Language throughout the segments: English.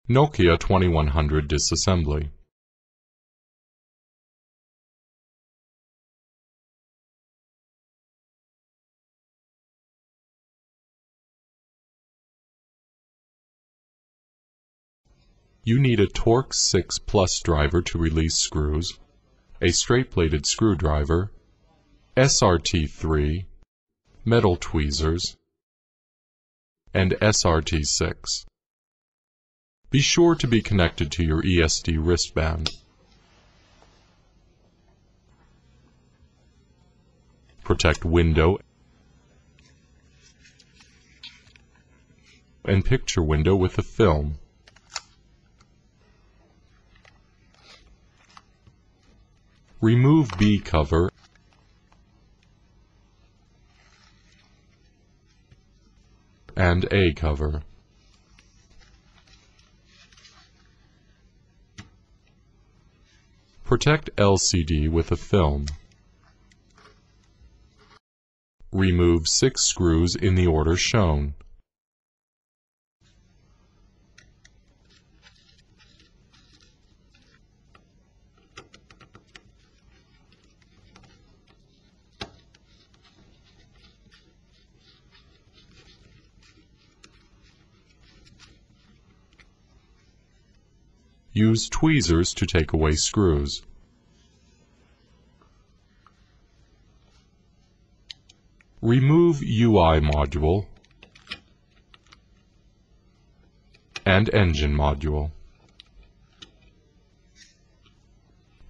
Nokia 2100 disassembly. You need a Torx 6 Plus driver to release screws, a straight-bladed screwdriver, SRT3, metal tweezers, and SRT6. Be sure to be connected to your ESD wristband. Protect window and picture window with a film. Remove B cover and A cover. Protect LCD with a film. Remove 6 screws in the order shown. Use tweezers to take away screws. Remove UI module and engine module.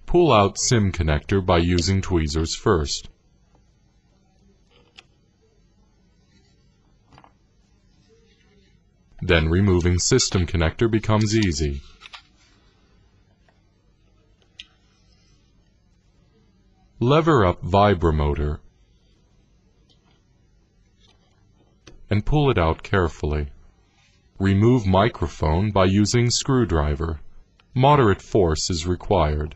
Pull out SIM connector by using tweezers first. Then removing system connector becomes easy. Lever up vibromotor and pull it out carefully. Remove microphone by using screwdriver. Moderate force is required.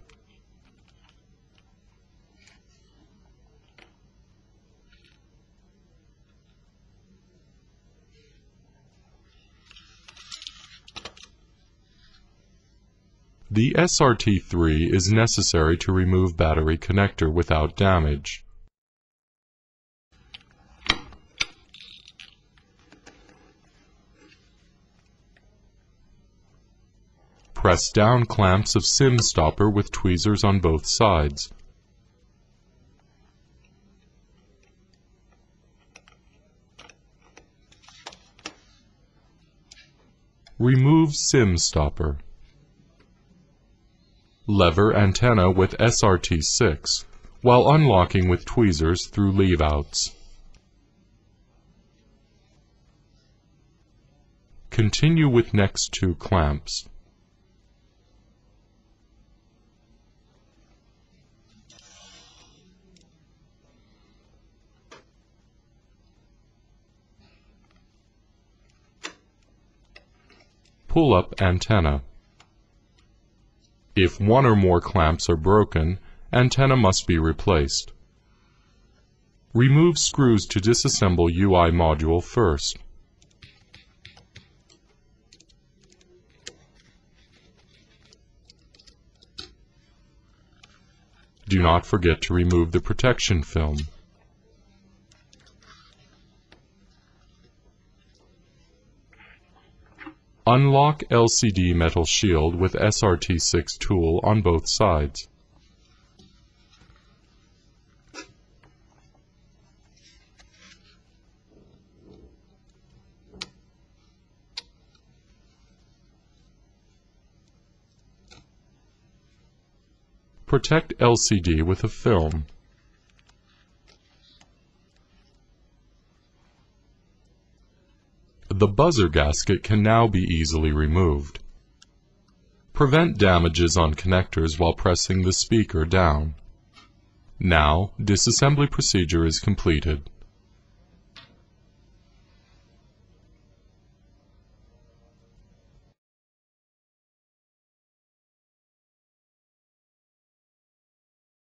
The SRT3 is necessary to remove battery connector without damage. Press down clamps of SIM stopper with tweezers on both sides. Remove SIM stopper. Lever antenna with SRT6 while unlocking with tweezers through leave-outs. Continue with next 2 clamps. Pull up antenna. If 1 or more clamps are broken, antenna must be replaced. Remove screws to disassemble UI module first. Do not forget to remove the protection film. Unlock LCD metal shield with SRT6 tool on both sides. Protect LCD with a film. The buzzer gasket can now be easily removed. Prevent damages on connectors while pressing the speaker down. Now, disassembly procedure is completed.